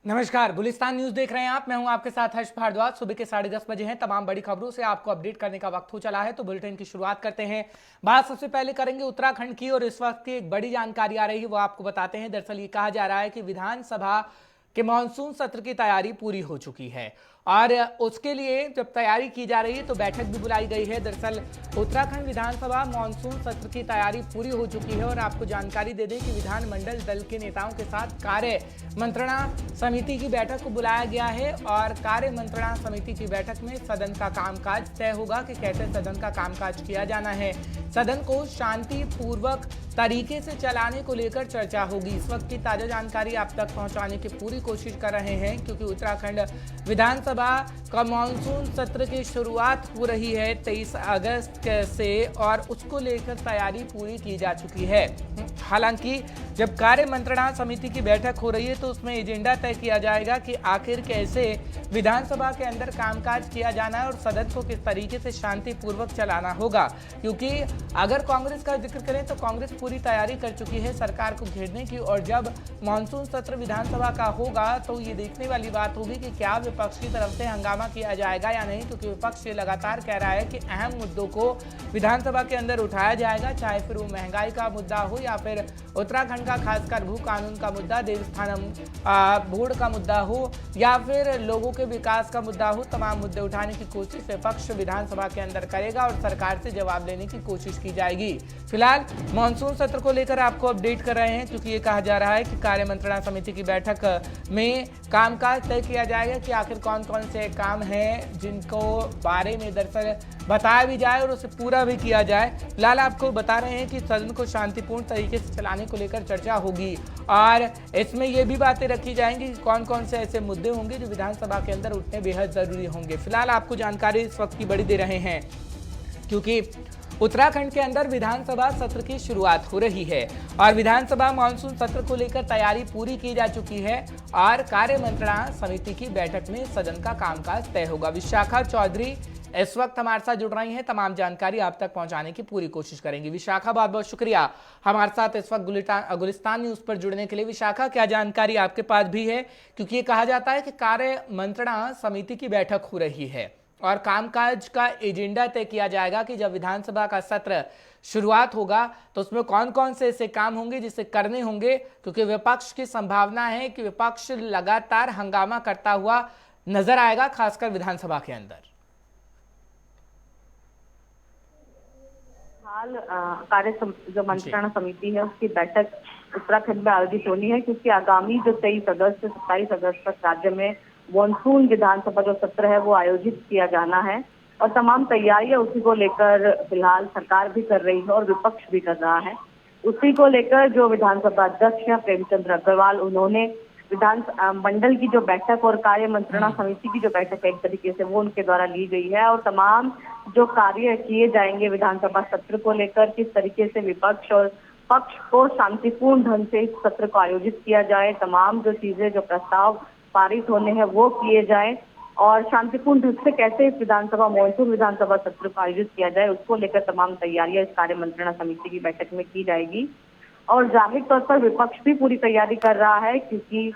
नमस्कार, गुलिस्तान न्यूज देख रहे हैं आप। मैं हूं आपके साथ हर्ष भारद्वाज। सुबह के 10:30 बजे हैं। तमाम बड़ी खबरों से आपको अपडेट करने का वक्त हो चला है, तो बुलेटिन की शुरुआत करते हैं। बात सबसे पहले करेंगे उत्तराखंड की, और इस वक्त की एक बड़ी जानकारी आ रही है, वो आपको बताते हैं। दरअसल ये कहा जा रहा है कि विधानसभा के मानसून सत्र की तैयारी पूरी हो चुकी है, और उसके लिए जब तैयारी की जा रही है तो बैठक भी बुलाई गई है। दरअसल उत्तराखंड विधानसभा मानसून सत्र की तैयारी पूरी हो चुकी है, और आपको जानकारी दे दें कि विधानमंडल दल के नेताओं के साथ कार्य मंत्रणा समिति की बैठक को बुलाया गया है, और कार्य मंत्रणा समिति की बैठक में सदन का कामकाज तय होगा कि कैसे सदन का कामकाज किया जाना है। सदन को शांतिपूर्वक तरीके से चलाने को लेकर चर्चा होगी। इस वक्त की ताजा जानकारी आप तक पहुंचाने की पूरी कोशिश कर रहे हैं, क्योंकि उत्तराखंड विधानसभा का मानसून सत्र की शुरुआत हो रही है 23 अगस्त से, और उसको लेकर तैयारी पूरी की जा चुकी है। हालांकि जब कार्य मंत्रणा समिति की बैठक हो रही है तो उसमें एजेंडा तय किया जाएगा कि आखिर कैसे विधानसभा के अंदर कामकाज किया जाना है और सदन को किस तरीके से शांतिपूर्वक चलाना होगा। क्योंकि अगर कांग्रेस का जिक्र करें तो कांग्रेस पूरी तैयारी कर चुकी है सरकार को घेरने की, और जब मानसून सत्र विधानसभा का होगा तो ये देखने वाली बात होगी कि क्या विपक्ष की तरफ से हंगामा किया जाएगा या नहीं, क्योंकि विपक्ष ये लगातार कह रहा है कि अहम मुद्दों को विधानसभा के अंदर उठाया जाएगा, चाहे फिर वो महंगाई का मुद्दा हो या फिर उत्तराखंड का खासकर भू कानून का मुद्दा, देवस्थानम बोर्ड का मुद्दा हो या फिर लोगों के विकास का मुद्दा हो। तमाम मुद्दे उठाने की कोशिश विपक्ष विधानसभा के अंदर करेगा और सरकार से जवाब लेने की कोशिश की जाएगी। फिलहाल मानसून सत्र को लेकर आपको अपडेट कर रहे हैं, क्योंकि ये कहा जा रहा है कि कार्य मंत्रणा समिति की बैठक में कामकाज तय किया जाएगा कि आखिर कौन कौन से काम हैं जिनको बारे में दरअसल बताया भी जाए और उसे पूरा भी किया जाए। फिलहाल आपको बता रहे हैं कि सदन को शांतिपूर्ण तरीके से चलाने को लेकर चर्चा होगी, और इसमें यह भी बातें रखी जाएंगी कि कौन कौन से ऐसे मुद्दे होंगे जो विधानसभा के अंदर उठने बेहद जरूरी होंगे। फिलहाल आपको जानकारी इस वक्त की बड़ी दे रहे हैं, क्योंकि उत्तराखंड के अंदर विधानसभा सत्र की शुरुआत हो रही है, और विधानसभा मानसून सत्र को लेकर तैयारी पूरी की जा चुकी है, और कार्य मंत्रणा समिति की बैठक में सदन का कामकाज तय होगा। विशाखा चौधरी इस वक्त हमारे साथ जुड़ रही हैं, तमाम जानकारी आप तक पहुंचाने की पूरी कोशिश करेंगी। विशाखा, बहुत बहुत शुक्रिया हमारे साथ इस वक्त गुलिस्तान न्यूज पर जुड़ने के लिए। विशाखा, क्या जानकारी आपके पास भी है, क्योंकि ये कहा जाता है कि कार्य मंत्रणा समिति की बैठक हो रही है और कामकाज का एजेंडा तय किया जाएगा कि जब विधानसभा का सत्र शुरुआत होगा तो उसमें कौन कौन से ऐसे काम होंगे जिसे करने होंगे, क्योंकि विपक्ष की संभावना है कि विपक्ष लगातार हंगामा करता हुआ नजर आएगा, खासकर विधानसभा के अंदर। हाल जो मंत्रणा समिति है उसकी बैठक उत्तराखंड में आयोजित होनी है, क्योंकि आगामी जो 23 अगस्त से 27 अगस्त तक राज्य में मानसून विधानसभा जो सत्र है वो आयोजित किया जाना है, और तमाम तैयारियां उसी को लेकर फिलहाल सरकार भी कर रही है और विपक्ष भी कर रहा है। उसी को लेकर जो विधानसभा अध्यक्ष है प्रेमचंद अग्रवाल, उन्होंने विधान मंडल की जो बैठक और कार्य मंत्रणा समिति की जो बैठक है एक तरीके से वो उनके द्वारा ली गई है, और तमाम जो कार्य किए जाएंगे विधानसभा सत्र को लेकर, किस तरीके से विपक्ष और पक्ष को शांतिपूर्ण ढंग से इस सत्र को आयोजित किया जाए, तमाम जो चीजें जो प्रस्ताव पारित होने हैं वो किए जाए, और शांतिपूर्ण ढंग से कैसे इस विधानसभा मानसून विधानसभा सत्र को आयोजित किया जाए उसको लेकर तमाम तैयारियां इस कार्य मंत्रणा समिति की बैठक में की जाएगी। और जाहिर तौर पर विपक्ष भी पूरी तैयारी कर रहा है, क्योंकि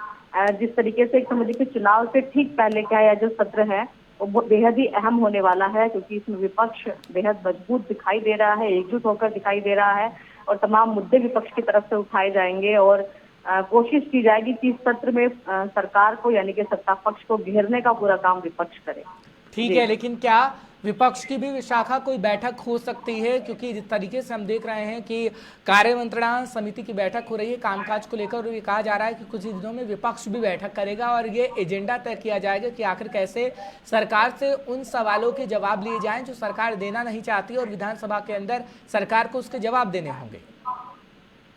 जिस तरीके से एक समझिए कि चुनाव से ठीक पहले का यह जो सत्र है वो बेहद ही अहम होने वाला है, क्योंकि इसमें विपक्ष बेहद मजबूत दिखाई दे रहा है, एकजुट होकर दिखाई दे रहा है, और तमाम मुद्दे विपक्ष की तरफ से उठाए जाएंगे, और कोशिश की जाएगी कि इस सत्र में सरकार को यानी कि सत्ता पक्ष को घेरने का पूरा काम विपक्ष करे। ठीक है, लेकिन क्या विपक्ष की भी विशाखा कोई बैठक हो सकती है, क्योंकि जिस तरीके से हम देख रहे हैं कि कार्य मंत्रणा समिति की बैठक हो रही है कामकाज को लेकर, और ये कहा जा रहा है कि कुछ ही दिनों में विपक्ष भी बैठक करेगा और ये एजेंडा तय किया जाएगा कि आखिर कैसे सरकार से उन सवालों के जवाब लिए जाएं जो सरकार देना नहीं चाहती, और विधानसभा के अंदर सरकार को उसके जवाब देने होंगे।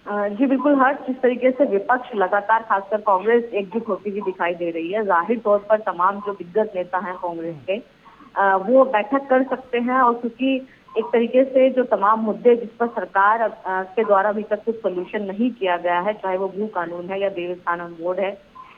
जी बिल्कुल हर्ष, जिस तरीके से विपक्ष लगातार खासकर कांग्रेस एकजुट होती हुई दिखाई दे रही है, जाहिर तौर पर तमाम जो दिग्गज नेता हैं कांग्रेस के वो बैठक कर सकते हैं, और क्योंकि एक तरीके से जो तमाम मुद्दे जिस पर सरकार के द्वारा अभी तक कुछ सोल्यूशन नहीं किया गया है, चाहे वो भू कानून है या देवस्थानम बोर्ड है,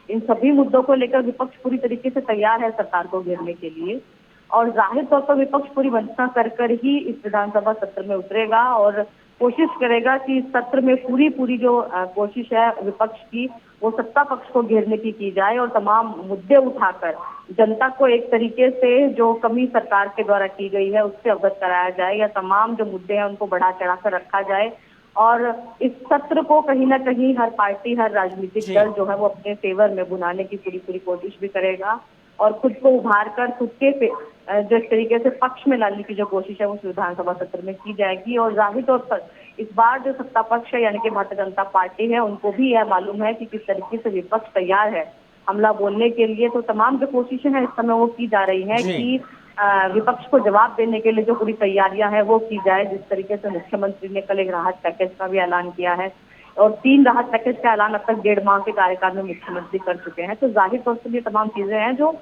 इन सभी मुद्दों को लेकर विपक्ष पूरी तरीके से तैयार है सरकार को घेरने के लिए, और जाहिर तौर पर विपक्ष पूरी वंचना कर ही इस विधानसभा सत्र में उतरेगा, और कोशिश करेगा कि इस सत्र में पूरी जो कोशिश है विपक्ष की, वो सत्ता पक्ष को घेरने की जाए और तमाम मुद्दे उठाकर जनता को एक तरीके से जो कमी सरकार के द्वारा की गई है उससे अवगत कराया जाए, या तमाम जो मुद्दे हैं उनको बढ़ा चढ़ा कर रखा जाए। और इस सत्र को कहीं ना कहीं हर पार्टी, हर राजनीतिक दल जो है वो अपने फेवर में बुनाने की पूरी कोशिश भी करेगा और खुद को उभार कर खुद के जो इस तरीके से पक्ष में लाने की जो कोशिश है उस विधानसभा सत्र में की जाएगी। और जाहिर तौर पर इस बार जो सत्ता पक्ष है यानी कि भारतीय जनता पार्टी है, उनको भी यह मालूम है कि किस तरीके से विपक्ष तैयार है हमला बोलने के लिए। तो तमाम जो कोशिशें हैं इस समय वो की जा रही है कि विपक्ष को जवाब देने के लिए जो पूरी तैयारियां हैं वो की जाए। जिस तरीके से मुख्यमंत्री ने कल एक राहत पैकेज का भी ऐलान किया है और 3 राहत पैकेज का ऐलान अब तक 1.5 माह के कार्यकाल में मुख्यमंत्री कर चुके हैं। तो जाहिर तौर से ये तमाम चीजें हैं जो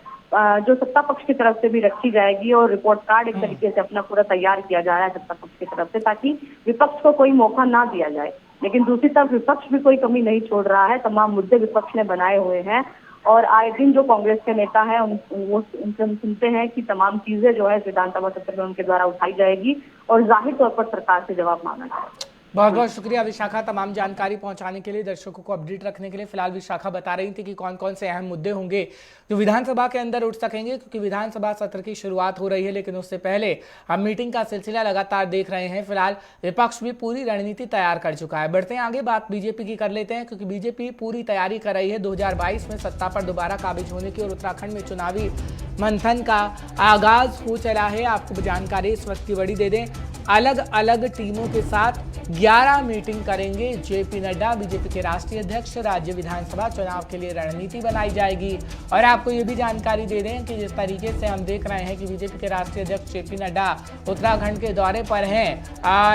सत्ता पक्ष की तरफ से भी रखी जाएगी और रिपोर्ट कार्ड एक तरीके से अपना पूरा तैयार किया जा रहा है सत्ता पक्ष की तरफ से, ताकि विपक्ष को कोई मौका ना दिया जाए। लेकिन दूसरी तरफ विपक्ष भी कोई कमी नहीं छोड़ रहा है, तमाम मुद्दे विपक्ष ने बनाए हुए हैं और आए दिन जो कांग्रेस के नेता हैं उनसे हम सुनते हैं कि तमाम चीजें जो है विधानसभा सत्र में उनके द्वारा उठाई जाएगी और जाहिर तौर पर सरकार से जवाब मांगा जाएगा। बहुत बहुत शुक्रिया विशाखा, तमाम जानकारी पहुंचाने के लिए, दर्शकों को अपडेट रखने के लिए। फिलहाल विशाखा बता रही थी कि कौन कौन से अहम मुद्दे होंगे जो विधानसभा के अंदर उठ सकेंगे, क्योंकि विधानसभा सत्र की शुरुआत हो रही है। लेकिन उससे पहले हम मीटिंग का सिलसिला लगातार देख रहे हैं। फिलहाल विपक्ष भी पूरी रणनीति तैयार कर चुका है। बढ़ते हैं आगे, बात बीजेपी की कर लेते हैं, क्योंकि बीजेपी पूरी तैयारी कर रही है 2022 में सत्ता पर दोबारा काबिज होने की और उत्तराखंड में चुनावी मंथन का आगाज हो चला है। आपको जानकारी इस वक्त की बड़ी दे दें, अलग अलग टीमों के साथ 11 मीटिंग करेंगे जेपी नड्डा, बीजेपी के राष्ट्रीय अध्यक्ष। राज्य विधानसभा चुनाव के लिए रणनीति बनाई जाएगी। और आपको ये भी जानकारी दे दें कि जिस तरीके से हम देख रहे हैं कि बीजेपी के राष्ट्रीय अध्यक्ष जेपी नड्डा उत्तराखंड के दौरे पर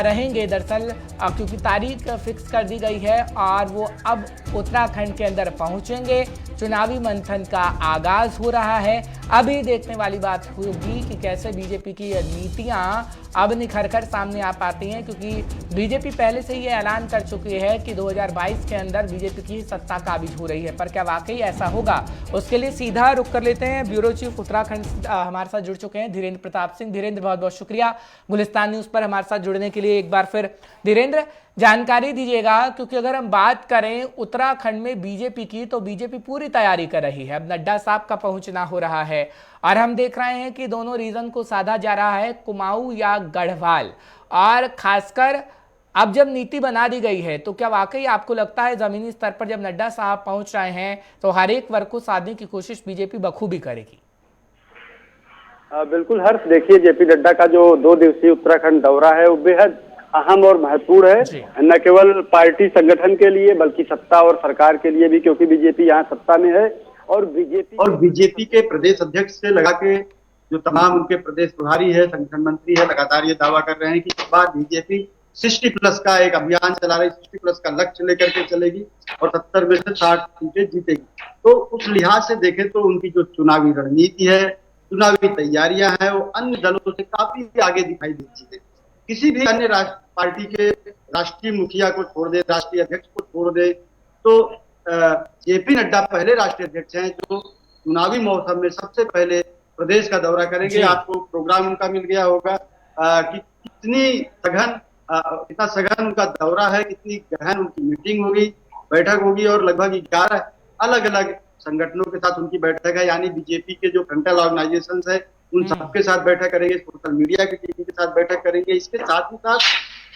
रहेंगे दरअसल, क्योंकि तारीख फिक्स कर दी गई है और वो अब उत्तराखंड के अंदर पहुंचेंगे। चुनावी मंथन का आगाज हो रहा है। अभी देखने वाली बात होगी कि कैसे बीजेपी की नीतियां अब निखर कर सामने आ पाती हैं, क्योंकि बीजेपी पहले से ये ऐलान कर चुकी है कि 2022 के अंदर बीजेपी की सत्ता काबिज हो रही है। पर क्या वाकई ऐसा होगा, उसके लिए सीधा रुख कर लेते हैं। ब्यूरो चीफ उत्तराखंड हमारे साथ जुड़ चुके हैं धीरेन्द्र प्रताप सिंह। धीरेन्द्र, बहुत बहुत शुक्रिया गुलिस्तान न्यूज पर हमारे साथ जुड़ने के लिए। एक बार फिर धीरेन्द्र, जानकारी दीजिएगा, क्योंकि अगर हम बात करें उत्तराखंड में बीजेपी की, तो बीजेपी पूरी तैयारी कर रही है। अब नड्डा साहब का पहुंचना हो रहा है और हम देख रहे हैं कि दोनों रीजन को साधा जा रहा है, कुमाऊं या गढ़वाल। और खासकर अब जब नीति बना दी गई है, तो क्या वाकई आपको लगता है जमीनी स्तर पर जब नड्डा साहब पहुंच रहे हैं तो हर एक वर्ग को साधने की कोशिश बीजेपी बखूबी करेगी? बिल्कुल हर्ष, देखिए जेपी नड्डा का जो 2 दिवसीय उत्तराखंड दौरा है वो बेहद अहम और महत्वपूर्ण है, न केवल पार्टी संगठन के लिए बल्कि सत्ता और सरकार के लिए भी, क्योंकि बीजेपी यहाँ सत्ता में है। और बीजेपी के प्रदेश अध्यक्ष से लगा के जो तमाम उनके प्रदेश प्रभारी है, संगठन मंत्री है, लगातार ये दावा कर रहे हैं कि इस बार बीजेपी 60+ का एक अभियान चला रही, 60+ का लक्ष्य लेकर के चलेगी और 70 में से 60 सीटें जीतेगी। तो उस लिहाज से देखें तो उनकी जो चुनावी रणनीति है, चुनावी तैयारियां हैं, वो अन्य दलों से काफी आगे दिखाई देती है। किसी भी अन्य पार्टी के राष्ट्रीय मुखिया को छोड़ दे, राष्ट्रीय अध्यक्ष को छोड़ दे, तो जेपी नड्डा पहले राष्ट्रीय अध्यक्ष हैं जो चुनावी मौसम में सबसे पहले प्रदेश का दौरा करेंगे। आपको प्रोग्राम उनका मिल गया होगा कि कितना सघन उनका दौरा है, कितनी गहन उनकी मीटिंग होगी, बैठक होगी और लगभग 11 अलग अलग संगठनों के साथ उनकी बैठक है। यानी बीजेपी के जो फ्रंटल ऑर्गेनाइजेशन है उन सबके साथ बैठक करेंगे, सोशल मीडिया की टीम के साथ बैठक करेंगे। इसके साथ ही साथ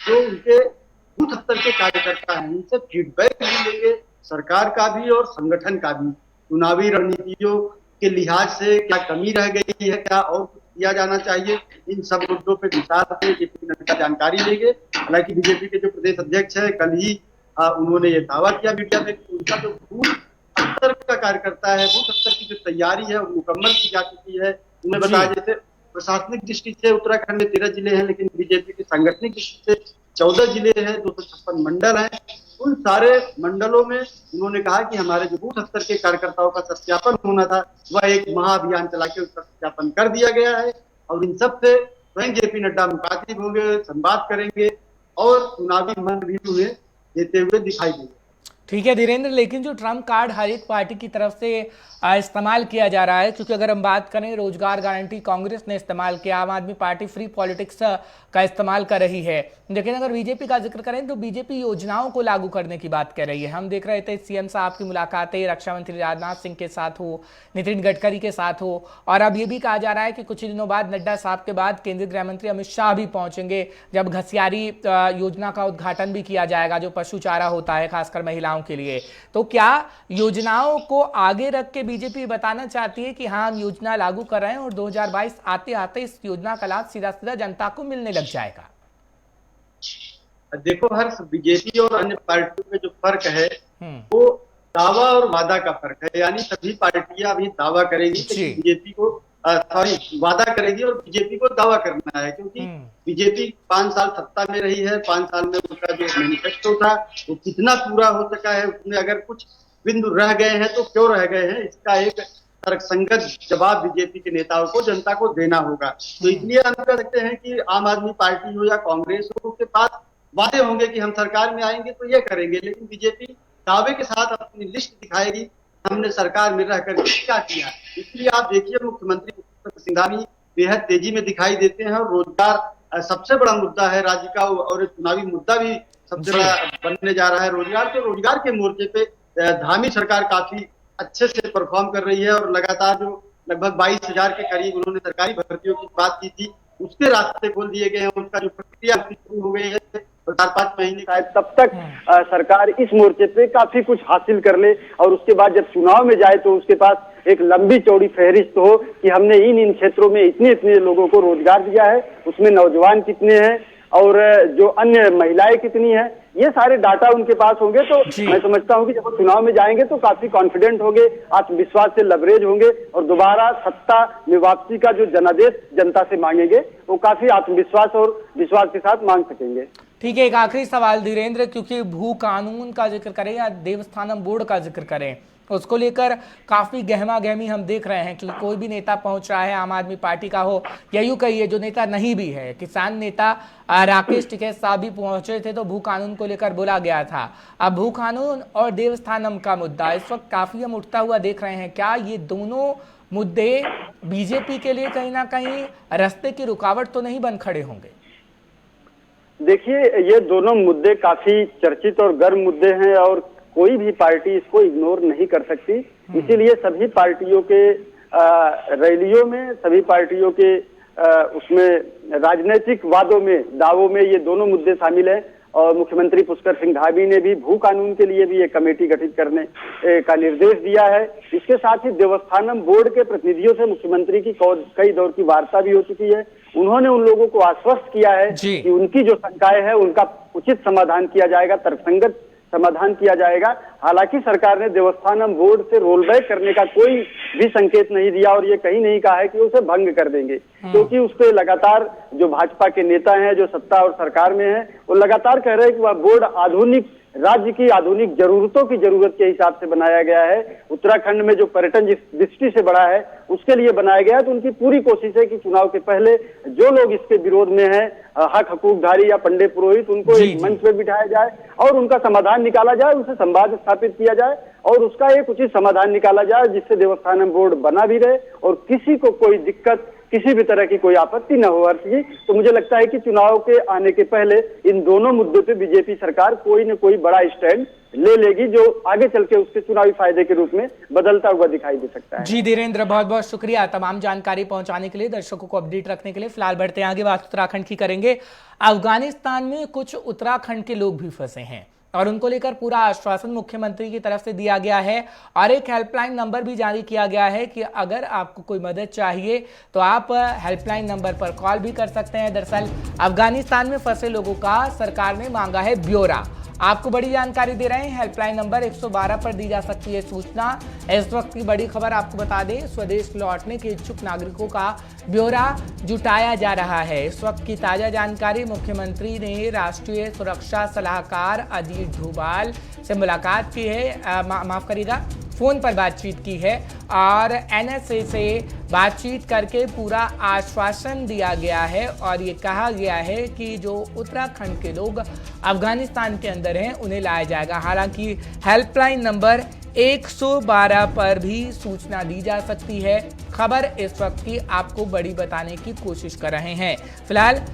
जो उनके बूथ स्तर के कार्यकर्ता हैं उनसे फीडबैक भी लेंगे, सरकार का भी और संगठन का भी, चुनावी रणनीतियों के लिहाज से क्या कमी रह गई है, क्या और कुछ किया जाना चाहिए, इन सब मुद्दों पर विस्तार से जेपी नड्डा जानकारी लेंगे। हालांकि बीजेपी के जो प्रदेश अध्यक्ष है कल ही उन्होंने ये दावा किया मीडिया में कि उनका जो बूथ स्तर का कार्यकर्ता है, बूथ स्तर की जो तैयारी है वो मुकम्मल की जा चुकी है। उन्हें बताया जैसे प्रशासनिक दृष्टि से उत्तराखंड में 13 जिले हैं, लेकिन बीजेपी की सांगठनिक दृष्टि से 14 जिले हैं, 256 मंडल हैं। उन सारे मंडलों में उन्होंने कहा कि हमारे जो बूथ स्तर के कार्यकर्ताओं का सत्यापन होना था वह एक महाअभियान चला के उसका सत्यापन कर दिया गया है और इन सब से स्वयं जेपी नड्डा मुखातिब होंगे, संवाद करेंगे और चुनावी मंत्र भी उन्हें देते हुए दिखाई देंगे। ठीक है धीरेन्द्र, लेकिन जो ट्रम्प कार्ड हर एक पार्टी की तरफ से इस्तेमाल किया जा रहा है, क्योंकि अगर हम बात करें रोजगार गारंटी कांग्रेस ने इस्तेमाल किया, आम आदमी पार्टी फ्री पॉलिटिक्स का इस्तेमाल कर रही है, लेकिन अगर बीजेपी का जिक्र करें तो बीजेपी योजनाओं को लागू करने की बात कर रही है। हम देख रहे थे सीएम साहब की मुलाकातें रक्षा मंत्री राजनाथ सिंह के साथ हो, नितिन गडकरी के साथ हो, और अब ये भी कहा जा रहा है कि कुछ ही दिनों बाद नड्डा साहब के बाद केंद्रीय गृह मंत्री अमित शाह भी पहुंचेंगे, जब घसियारी योजना का उद्घाटन भी किया जाएगा, जो पशु चारा होता है खासकर महिलाओं के लिए। तो क्या योजनाओं को आगे रख के बीजेपी बताना चाहती है कि हाँ हम योजना लागू कर रहे हैं और 2022 आते आते इस योजना का लाभ सीधा सीधा जनता को मिलने लग जाएगा? देखो हर बीजेपी और अन्य पार्टियों में जो फर्क है वो दावा और वादा का फर्क है। यानी सभी पार्टियां अभी दावा करेगी, बीजेपी को वादा करेगी और बीजेपी को दावा करना है, क्योंकि बीजेपी 5 साल सत्ता में रही है। 5 साल में उसका जो मैनिफेस्टो था वो कितना पूरा हो सका है, उसमें अगर कुछ बिंदु रह गए हैं तो क्यों रह गए हैं, इसका एक तर्कसंगत जवाब बीजेपी के नेताओं को जनता को देना होगा। तो इसलिए हम कह सकते हैं कि आम आदमी पार्टी हो या कांग्रेस हो, उसके पास वादे होंगे कि हम सरकार में आएंगे तो ये करेंगे, लेकिन बीजेपी दावे के साथ अपनी लिस्ट दिखाएगी हमने सरकार में रहकर क्या किया। इसलिए आप देखिए मुख्यमंत्री पुष्कर सिंघानी बेहद तेजी में दिखाई देते हैं और रोजगार सबसे बड़ा मुद्दा है राज्य का, और चुनावी मुद्दा भी सबसे बड़ा बनने जा रहा है रोजगार। तो रोजगार के मोर्चे पे धामी सरकार काफी अच्छे से परफॉर्म कर रही है और लगातार जो लगभग 22,000 के करीब उन्होंने सरकारी भर्तियों की बात की थी, उसके रास्ते खोल दिए गए हैं, उसका जो प्रक्रिया शुरू हो गई है 4-5 महीने का, तब तक सरकार इस मोर्चे पे काफी कुछ हासिल कर ले और उसके बाद जब चुनाव में जाए तो उसके पास एक लंबी चौड़ी फहरिस्त हो कि हमने इन क्षेत्रों में इतने लोगों को रोजगार दिया है, उसमें नौजवान कितने हैं और जो अन्य महिलाएं कितनी हैं, ये सारे डाटा उनके पास होंगे। तो मैं समझता हूं कि जब वो चुनाव में जाएंगे तो काफी कॉन्फिडेंट होंगे, आत्मविश्वास से लबरेज होंगे और दोबारा सत्ता में वापसी का जो जनादेश जनता से मांगेंगे वो काफी आत्मविश्वास और विश्वास के साथ मांग सकेंगे। ठीक है, एक आखिरी सवाल धीरेन्द्र, क्योंकि भू कानून का जिक्र करें या देवस्थानम बोर्ड का जिक्र करें, उसको लेकर काफी गहमा गहमी हम देख रहे हैं, क्योंकि कोई भी नेता पहुंच रहा है आम आदमी पार्टी का हो या यूं कहिए जो नेता नहीं भी है, किसान नेता राकेश टिकैत साहब भी पहुंचे थे तो भू कानून को लेकर बोला गया था। अब भू कानून और देवस्थानम का मुद्दा इस वक्त काफी हम उठता हुआ देख रहे हैं, क्या ये दोनों मुद्दे बीजेपी के लिए कहीं ना कहीं रास्ते की रुकावट तो नहीं बन खड़े होंगे? देखिए ये दोनों मुद्दे काफी चर्चित और गर्म मुद्दे हैं और कोई भी पार्टी इसको इग्नोर नहीं कर सकती। इसीलिए सभी पार्टियों के रैलियों में, सभी पार्टियों के उसमें राजनीतिक वादों में, दावों में ये दोनों मुद्दे शामिल हैं। और मुख्यमंत्री पुष्कर सिंह धामी ने भी भू कानून के लिए भी एक कमेटी गठित करने का निर्देश दिया है। इसके साथ ही देवस्थानम बोर्ड के प्रतिनिधियों से मुख्यमंत्री की कई दौर की वार्ता भी हो चुकी है। उन्होंने उन लोगों को आश्वस्त किया है कि उनकी जो शंकाएं हैं उनका उचित समाधान किया जाएगा, तर्कसंगत समाधान किया जाएगा। हालांकि सरकार ने देवस्थानम बोर्ड से रोल बैक करने का कोई भी संकेत नहीं दिया और ये कहीं नहीं कहा है कि उसे भंग कर देंगे, क्योंकि उसके लगातार जो भाजपा के नेता हैं जो सत्ता और सरकार में हैं वो लगातार कह रहे हैं कि वह बोर्ड आधुनिक राज्य की आधुनिक जरूरतों की जरूरत के हिसाब से बनाया गया है। उत्तराखंड में जो पर्यटन जिस दृष्टि से बढ़ा है उसके लिए बनाया गया है। तो उनकी पूरी कोशिश है कि चुनाव के पहले जो लोग इसके विरोध में हैं, हक हकूकधारी या पंडित पुरोहित, उनको एक मंच पे बिठाया जाए और उनका समाधान निकाला जाए, उनसे संवाद स्थापित किया जाए और उसका एक उचित समाधान निकाला जाए जिससे देवस्थानम बोर्ड बना भी रहे और किसी को कोई दिक्कत, किसी भी तरह की कोई आपत्ति न हो हर्ष जी। तो मुझे लगता है कि चुनाव के आने के पहले इन दोनों मुद्दों पे बीजेपी सरकार कोई न कोई बड़ा स्टैंड ले लेगी जो आगे चल के उसके चुनावी फायदे के रूप में बदलता हुआ दिखाई दे सकता है। जी धीरेन्द्र, बहुत बहुत शुक्रिया तमाम जानकारी पहुंचाने के लिए, दर्शकों को अपडेट रखने के लिए। फिलहाल बढ़ते हैं आगे, बात उत्तराखंड की करेंगे। अफगानिस्तान में कुछ उत्तराखंड के लोग भी फंसे हैं और उनको लेकर पूरा आश्वासन मुख्यमंत्री की तरफ से दिया गया है और एक हेल्पलाइन नंबर भी जारी किया गया है कि अगर आपको कोई मदद चाहिए तो आप हेल्पलाइन नंबर पर कॉल भी कर सकते हैं। दरअसल अफगानिस्तान में फंसे लोगों का सरकार ने मांगा है ब्यौरा। आपको बड़ी जानकारी दे रहे हैं, हेल्पलाइन नंबर 112 पर दी जा सकती है सूचना। इस वक्त की बड़ी खबर आपको बता दें, स्वदेश लौटने के इच्छुक नागरिकों का ब्यौरा जुटाया जा रहा है। इस वक्त की ताजा जानकारी, मुख्यमंत्री ने राष्ट्रीय सुरक्षा सलाहकार अजीत डोभाल से मुलाकात की है, माफ करिएगा, फोन पर बातचीत की है और एनएसए से बातचीत करके पूरा आश्वासन दिया गया है और ये कहा गया है कि जो उत्तराखंड के लोग अफगानिस्तान के अंदर हैं उन्हें लाया जाएगा। हालांकि हेल्पलाइन नंबर 112 पर भी सूचना दी जा सकती है। खबर इस वक्त की आपको बड़ी बताने की कोशिश कर रहे हैं। फिलहाल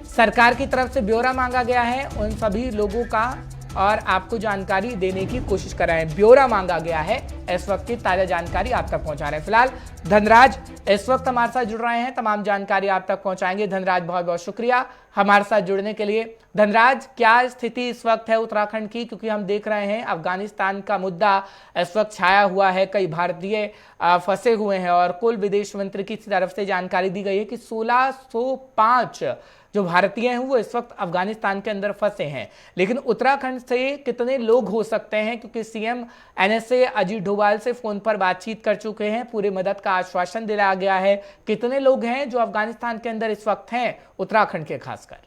सरकार की तरफ से ब्यौरा मांगा गया है उन सभी लोगों का और आपको जानकारी देने की कोशिश कर रहे हैं। ब्यौरा मांगा गया है, इस वक्त की ताजा जानकारी आप तक पहुंचा रहे हैं। फिलहाल धनराज इस वक्त हमारे साथ जुड़ रहे हैं, तमाम जानकारी आप तक पहुंचाएंगे। धनराज बहुत बहुत शुक्रिया हमारे साथ जुड़ने के लिए। धनराज, क्या स्थिति इस वक्त है उत्तराखंड की, क्योंकि हम देख रहे हैं अफगानिस्तान का मुद्दा इस वक्त छाया हुआ है, कई भारतीय फंसे हुए हैं और कुल विदेश मंत्री की तरफ से जानकारी दी गई है कि 1605 जो भारतीय हैं वो इस वक्त अफगानिस्तान के अंदर फंसे हैं। लेकिन उत्तराखंड से कितने लोग हो सकते हैं, क्योंकि सीएम एनएसए अजीत डोभाल से फोन पर बातचीत कर चुके हैं, पूरी मदद का आश्वासन दिलाया गया है। कितने लोग हैं जो अफगानिस्तान के अंदर इस वक्त हैं, उत्तराखंड के खासकर?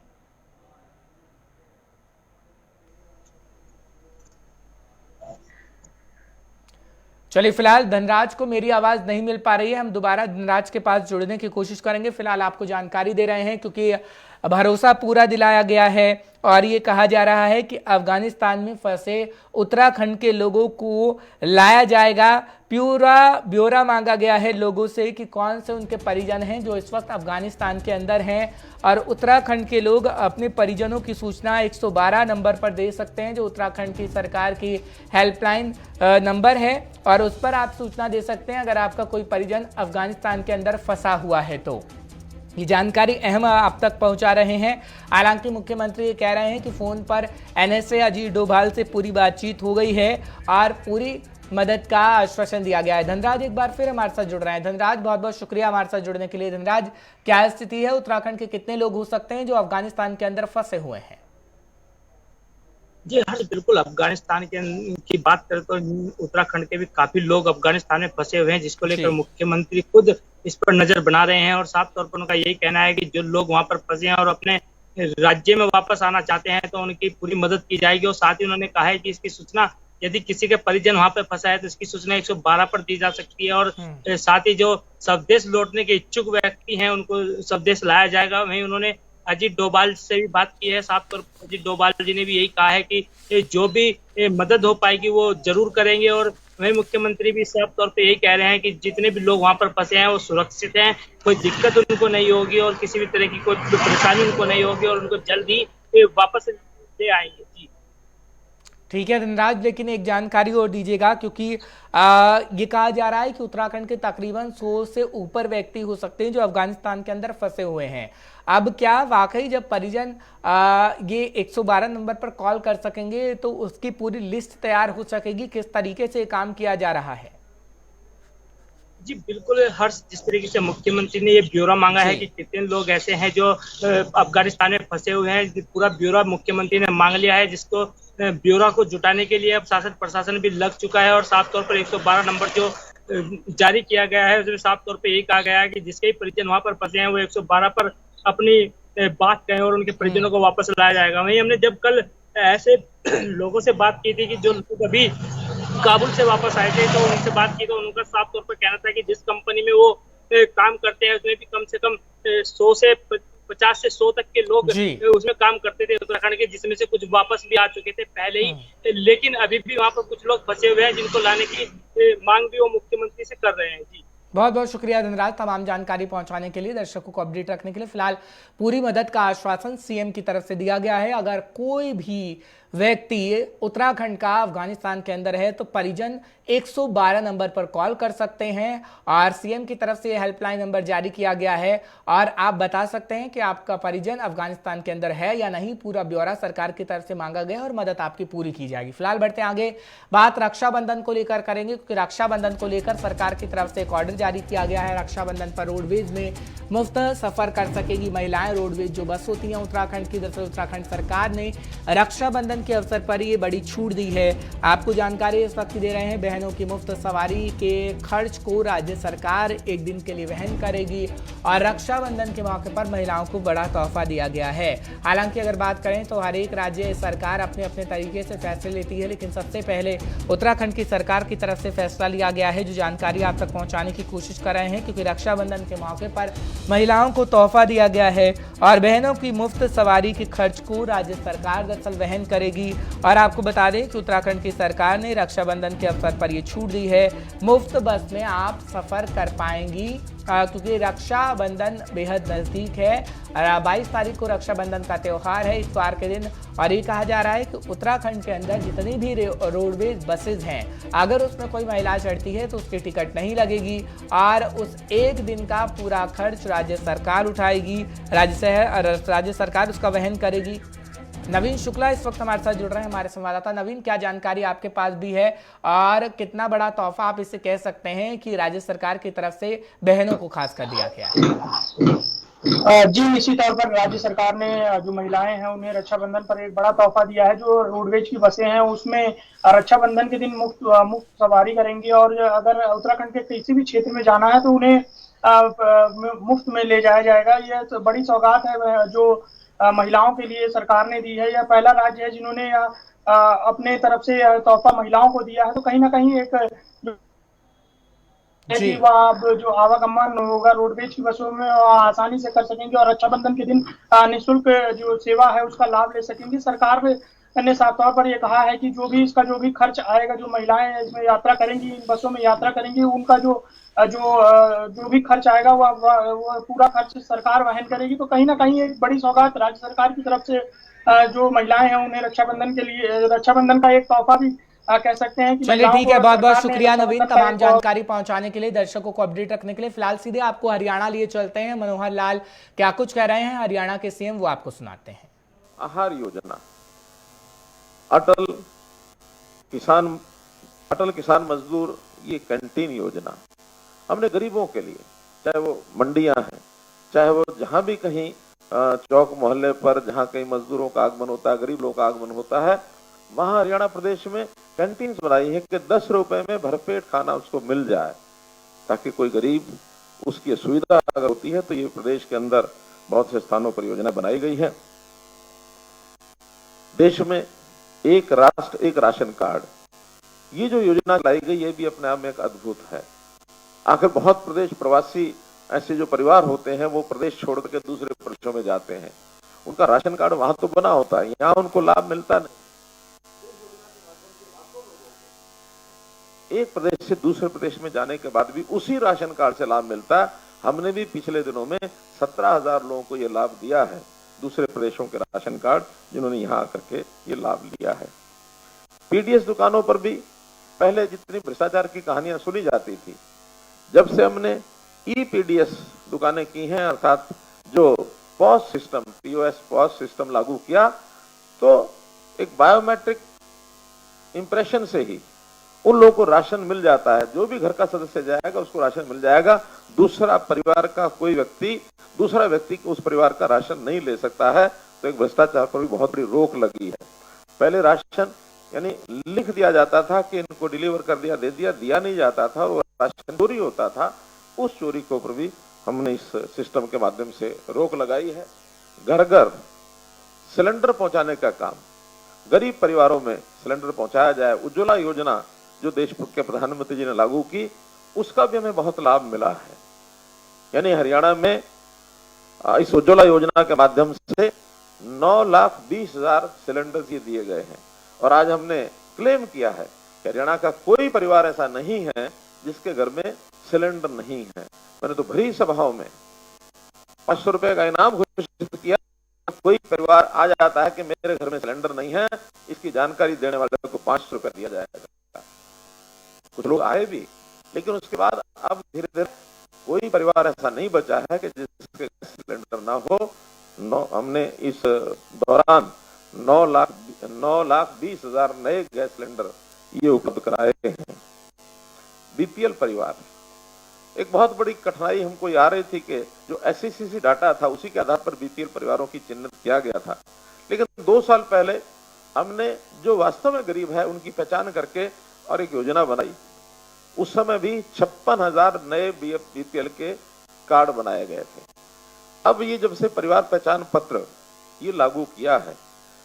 चलिए, फिलहाल धनराज को मेरी आवाज नहीं मिल पा रही है, हम दोबारा धनराज के पास जुड़ने की कोशिश करेंगे। फिलहाल आपको जानकारी दे रहे हैं क्योंकि भरोसा पूरा दिलाया गया है और ये कहा जा रहा है कि अफगानिस्तान में फंसे उत्तराखंड के लोगों को लाया जाएगा। पूरा ब्यौरा मांगा गया है लोगों से कि कौन से उनके परिजन हैं जो इस वक्त अफगानिस्तान के अंदर हैं और उत्तराखंड के लोग अपने परिजनों की सूचना 112 नंबर पर दे सकते हैं, जो उत्तराखंड की सरकार की हेल्पलाइन नंबर है और उस पर आप सूचना दे सकते हैं अगर आपका कोई परिजन अफगानिस्तान के अंदर फंसा हुआ है। तो ये जानकारी अहम आप तक पहुंचा रहे हैं। हालांकि मुख्यमंत्री ये कह रहे हैं कि फोन पर एनएसए अजीत डोभाल से पूरी बातचीत हो गई है और पूरी मदद का आश्वासन दिया गया है। धनराज एक बार फिर हमारे साथ जुड़ रहे हैं। धनराज, बहुत बहुत शुक्रिया हमारे साथ जुड़ने के लिए। धनराज, क्या स्थिति है उत्तराखंड के कितने लोग हो सकते हैं जो अफगानिस्तान के अंदर फंसे हुए हैं? जी हर्ष, बिल्कुल अफगानिस्तान की बात करें तो उत्तराखंड के भी काफी लोग अफगानिस्तान में फंसे हुए हैं, जिसको लेकर मुख्यमंत्री खुद इस पर नजर बना रहे हैं और साफ तौर पर उनका यही कहना है कि जो लोग वहां पर फंसे हैं और अपने राज्य में वापस आना चाहते हैं तो उनकी पूरी मदद की जाएगी। और साथ ही उन्होंने कहा है कि इसकी सूचना यदि किसी के परिजन वहां पर फंसा है तो इसकी सूचना 112 पर दी जा सकती है और साथ ही जो स्वदेश लौटने के इच्छुक व्यक्ति हैं उनको स्वदेश लाया जाएगा। वहीं उन्होंने अजीत डोभाल से भी बात की है। साफ तौर पर अजीत डोभाल जी ने भी यही कहा है कि जो भी मदद हो पाएगी वो जरूर करेंगे और वही मुख्यमंत्री भी साफ तौर पे यही कह रहे हैं कि जितने भी लोग वहां पर फंसे हैं वो सुरक्षित हैं, कोई दिक्कत उनको नहीं होगी और किसी भी तरह की कोई परेशानी उनको नहीं होगी और उनको जल्द ही वापस ले आएंगे। जी ठीक है धनराज, लेकिन एक जानकारी और दीजिएगा क्योंकि ये कहा जा रहा है कि उत्तराखंड के तकरीबन 100 से ऊपर व्यक्ति हो सकते हैं जो अफगानिस्तान के अंदर फंसे हुए हैं। अब क्या वाकई जब परिजन ये 112 नंबर पर कॉल कर सकेंगे तो उसकी पूरी लिस्ट तैयार हो सकेगी? किस तरीके से काम किया जा रहा है? जी बिल्कुल हर्ष, जिस तरीके से मुख्यमंत्री ने ये ब्यौरा मांगा है कि कितने लोग ऐसे हैं जो अफगानिस्तान में फंसे हुए हैं, पूरा ब्यौरा मुख्यमंत्री ने मांग लिया है, जिसको ब्यौरा को जुटाने के लिए अब शासन प्रशासन भी लग चुका है और साफ तौर पर 112 नंबर जो जारी किया गया है उसमें साफ तौर पर यही कहा गया है कि जिसके भी परिजन वहां पर फंसे हैं वो 112 पर अपनी बात कहें और उनके परिजनों को वापस लाया जाएगा। वहीं हमने जब कल ऐसे लोगों से बात की थी कि जो लोग अभी काबुल से वापस आए थे तो उनसे बात की तो उनका साफ तौर पर कहना था कि जिस कंपनी में वो काम करते हैं उसमें भी कम से कम 100 से 50 से 100 तक के लोग उसमें काम करते थे उत्तराखंड के, जिसमें से कुछ वापस भी आ चुके थे पहले ही, लेकिन अभी भी वहां पर कुछ लोग फंसे हुए हैं जिनको लाने की मांग भी वो मुख्यमंत्री से कर रहे हैं। जी बहुत बहुत शुक्रिया धनराज तमाम जानकारी पहुंचाने के लिए, दर्शकों को अपडेट रखने के लिए। फिलहाल पूरी मदद का आश्वासन सीएम की तरफ से दिया गया है। अगर कोई भी व्यक्ति उत्तराखंड का अफगानिस्तान के अंदर है तो परिजन 112 नंबर पर कॉल कर सकते हैं और सीएम की तरफ से हेल्पलाइन नंबर जारी किया गया है और आप बता सकते हैं कि आपका परिजन अफगानिस्तान के अंदर है या नहीं। पूरा ब्यौरा सरकार की तरफ से मांगा गया और मदद आपकी पूरी की जाएगी। फिलहाल बढ़ते आगे, बात रक्षाबंधन को लेकर करेंगे क्योंकि रक्षाबंधन को लेकर सरकार की तरफ से एक ऑर्डर जारी किया गया है। रक्षाबंधन पर रोडवेज में मुफ्त सफर कर सकेगी महिलाएं। रोडवेज जो बस होती है उत्तराखंड की, दरअसल उत्तराखंड सरकार ने रक्षाबंधन उत्तराखंड के अवसर पर ये बड़ी छूट दी है। आपको जानकारी इस वक्त दे रहे हैं, बहनों की मुफ्त सवारी के खर्च को राज्य सरकार एक दिन के लिए वहन करेगी और रक्षाबंधन के मौके पर महिलाओं को बड़ा तोहफा दिया गया है। हालांकि अगर बात करें तो हर एक राज्य सरकार अपने अपने तरीके से फैसले लेती है, लेकिन सबसे पहले उत्तराखंड की सरकार की तरफ से फैसला लिया गया है, जो जानकारी आप तक पहुंचाने की कोशिश कर रहे हैं, क्योंकि रक्षाबंधन के मौके पर महिलाओं को तोहफा दिया गया है और बहनों की मुफ्त सवारी के खर्च को राज्य सरकार दरअसल वहन करेगी। और आपको बता दें कि उत्तराखंड की सरकार ने रक्षाबंधन के अवसर पर ये छूट दी है, मुफ्त बस में आप सफर कर पाएंगी, क्योंकि रक्षाबंधन बेहद नजदीक है। 22 तारीख को रक्षाबंधन का त्यौहार है, इतवार के दिन, और ये कहा जा रहा है कि उत्तराखंड के अंदर जितनी भी रोडवेज बसेज हैं, अगर उसमें कोई महिला चढ़ती है तो उसकी टिकट नहीं लगेगी और उस एक दिन का पूरा खर्च राज्य सरकार उठाएगी, राज्य सरकार उसका वहन करेगी। नवीन शुक्ला इस वक्त हमारे साथ जुड़ रहे हैं, हमारे संवाददाता। नवीन, क्या जानकारी आपके पास भी है और कितना बड़ा तोहफा आप इससे कह सकते हैं कि राज्य सरकार की तरफ से बहनों को खास कर दिया गया है? जी, निश्चित तौर पर राज्य सरकार ने जो महिलाएं हैं उन्हें रक्षाबंधन पर एक बड़ा तोहफा दिया है। जो रोडवेज की बसें हैं उसमें रक्षाबंधन के दिन मुफ्त सवारी करेंगी और अगर उत्तराखंड के किसी भी क्षेत्र में जाना है तो उन्हें मुफ्त में ले जाया जाएगा। यह तो बड़ी सौगात है जो महिलाओं के लिए सरकार ने दी है। यह पहला राज्य है जिन्होंने अपने तरफ से तोहफा महिलाओं को दिया है, तो कहीं ना कहीं एक कि वह अब जो आवागमन होगा रोडवेज की बसों में आसानी से कर सकेंगे और रक्षाबंधन के दिन निःशुल्क जो सेवा है उसका लाभ ले सकेंगे। सरकार ने साफ तौर पर यह कहा है कि जो भी खर्च आएगा, जो महिलाएं इसमें यात्रा करेंगी, इन बसों में यात्रा करेंगी, उनका जो भी खर्च आएगा वो पूरा खर्च सरकार वहन करेगी। तो कहीं ना कहीं एक बड़ी सौगात राज्य सरकार की तरफ से जो महिलाएं हैं उन्हें रक्षाबंधन का एक तोहफा भी कह सकते हैं कि चलिए ठीक है, बहुत बहुत शुक्रिया नवीन तमाम जानकारी पहुंचाने के लिए, दर्शकों को अपडेट रखने के लिए। फिलहाल सीधे आपको हरियाणा लिए चलते हैं। मनोहर लाल क्या कुछ कह रहे हैं हरियाणा के सीएम, वो आपको सुनाते हैं। आहार योजना, अटल किसान मजदूर, ये कैंटीन योजना हमने गरीबों के लिए, चाहे वो मंडियां हैं, चाहे वो जहां भी कहीं चौक मोहल्ले पर जहां कहीं मजदूरों का आगमन होता है, गरीब लोगों का आगमन होता है, वहां हरियाणा प्रदेश में कैंटीन बनाई है कि 10 रुपए में भरपेट खाना उसको मिल जाए, ताकि कोई गरीब उसकी सुविधा अगर होती है तो ये प्रदेश के अंदर बहुत से स्थानों पर योजना बनाई गई है। देश में एक राष्ट्र एक राशन कार्ड, ये जो योजना लाई गई ये भी अपने आप में एक अद्भुत है। आखिर बहुत प्रदेश प्रवासी ऐसे जो परिवार होते हैं वो प्रदेश छोड़ के दूसरे प्रदेशों में जाते हैं, उनका राशन कार्ड वहां तो बना होता है, यहाँ उनको लाभ मिलता नहीं। एक प्रदेश से दूसरे प्रदेश में जाने के बाद भी उसी राशन कार्ड से लाभ मिलता है। हमने भी पिछले दिनों में 17,000 लोगों को ये लाभ दिया है, दूसरे प्रदेशों के राशन कार्ड जिन्होंने यहाँ आकर के ये लाभ लिया है। पीडीएस दुकानों पर भी पहले जितनी भ्रष्टाचार की कहानियां सुनी जाती थी, जब से हमने ईपीडीएस दुकानें की हैं, अर्थात जो POS system, POS POS system लागू किया, तो एक बायोमेट्रिक इंप्रेशन से ही उन लोगों को राशन मिल जाता है। जो भी घर का सदस्य जाएगा उसको राशन मिल जाएगा। दूसरा परिवार का कोई व्यक्ति दूसरा व्यक्ति उस परिवार का राशन नहीं ले सकता है। तो एक भ्रष्टाचार पर भी बहुत बड़ी रोक लगी है। पहले राशन यानी लिख दिया जाता था कि इनको डिलीवर कर दिया, दे दिया नहीं जाता था और राशन चोरी होता था। उस चोरी के ऊपर भी हमने इस सिस्टम के माध्यम से रोक लगाई है। घर घर सिलेंडर पहुंचाने का काम, गरीब परिवारों में सिलेंडर पहुंचाया जाए। उज्ज्वला योजना जो देश के प्रधानमंत्री जी ने लागू की, उसका भी हमें बहुत लाभ मिला है। यानी हरियाणा में इस उज्ज्वला योजना के माध्यम से 9,20,000 सिलेंडर ये दिए गए हैं। और आज हमने क्लेम किया है कि हरियाणा का कोई परिवार ऐसा नहीं है जिसके घर में सिलेंडर नहीं है। मैंने तो भरी सभाओं में 500 रुपए का इनाम घोषित किया। कोई परिवार आ जाता है कि मेरे घर में सिलेंडर नहीं है, इसकी जानकारी देने वाले को 500 रुपए दिया जाएगा। कुछ लोग आए भी, लेकिन उसके बाद अब धीरे धीरे कोई परिवार ऐसा नहीं बचा है कि जिसके सिलेंडर ना हो। हमने इस दौरान 9,20,000 नए गैस सिलेंडर ये उपलब्ध कराए हैं। बीपीएल परिवार, एक बहुत बड़ी कठिनाई हमको आ रही थी कि जो SECC डाटा था उसी के आधार पर बीपीएल परिवारों की चिन्हित किया गया था, लेकिन 2 साल पहले हमने जो वास्तव में गरीब है उनकी पहचान करके और एक योजना बनाई। उस समय भी 56,000 नए बीपीएल के कार्ड बनाए गए थे। अब ये जब से परिवार पहचान पत्र ये लागू किया है,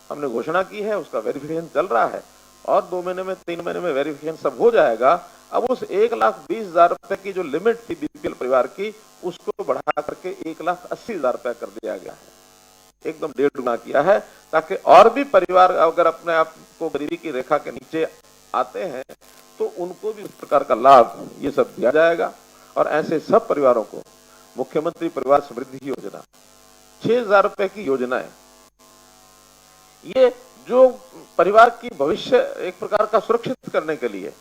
हमने घोषणा की है, उसका वेरिफिकेशन चल रहा है और 2 महीने में 3 महीने में वेरिफिकेशन सब हो जाएगा। अब उस 1,20,000 रुपए की जो लिमिट थी बीपीएल परिवार की, उसको बढ़ा करके 1,80,000 रुपए कर दिया गया है। एकदम 1.5 गुना किया है, ताकि और भी परिवार अगर अपने आप को गरीबी की रेखा के नीचे आते हैं तो उनको भी उस प्रकार का लाभ ये सब दिया जाएगा। और ऐसे सब परिवारों को मुख्यमंत्री परिवार समृद्धि योजना, 6,000 रुपए की योजनाएं, ये जो परिवार की भविष्य एक प्रकार का सुरक्षित करने के लिए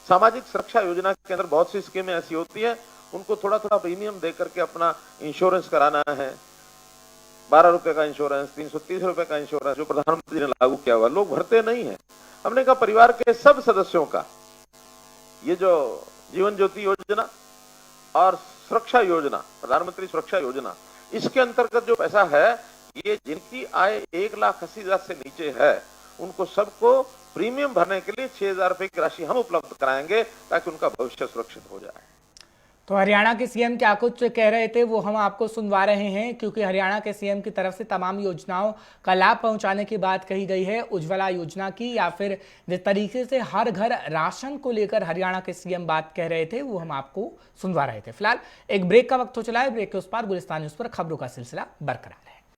सामाजिक सुरक्षा योजना के अंदर बहुत सी स्कीमें ऐसी होती है, उनको थोड़ा थोड़ा प्रीमियम दे करके अपना इंश्योरेंस कराना है। 12 रुपए का इंश्योरेंस, 330 रुपए का इंश्योरेंस जो प्रधानमंत्री ने लागू किया हुआ, लोग भरते नहीं है। हमने कहा परिवार के सब सदस्यों का ये जो जीवन ज्योति योजना और सुरक्षा योजना, प्रधानमंत्री सुरक्षा योजना, इसके अंतर्गत जो पैसा है, ये जिनकी आय 1,80,000 से नीचे है उनको सबको प्रीमियम भरने के लिए 6,000 रुपए की राशि हम उपलब्ध कराएंगे ताकि उनका भविष्य सुरक्षित हो जाए। तो हरियाणा के सीएम क्या कुछ कह रहे थे वो हम आपको सुनवा रहे हैं, क्योंकि हरियाणा के सीएम की तरफ से तमाम योजनाओं का लाभ पहुंचाने की बात कही गई है। उज्ज्वला योजना की या फिर जिस तरीके से हर घर राशन को लेकर हरियाणा के सीएम बात कह रहे थे वो हम आपको सुनवा रहे थे। फिलहाल एक ब्रेक का वक्त हो चला है। ब्रेक के उस पार गुलिस्तान न्यूज़ पर खबरों का सिलसिला बरकरार है।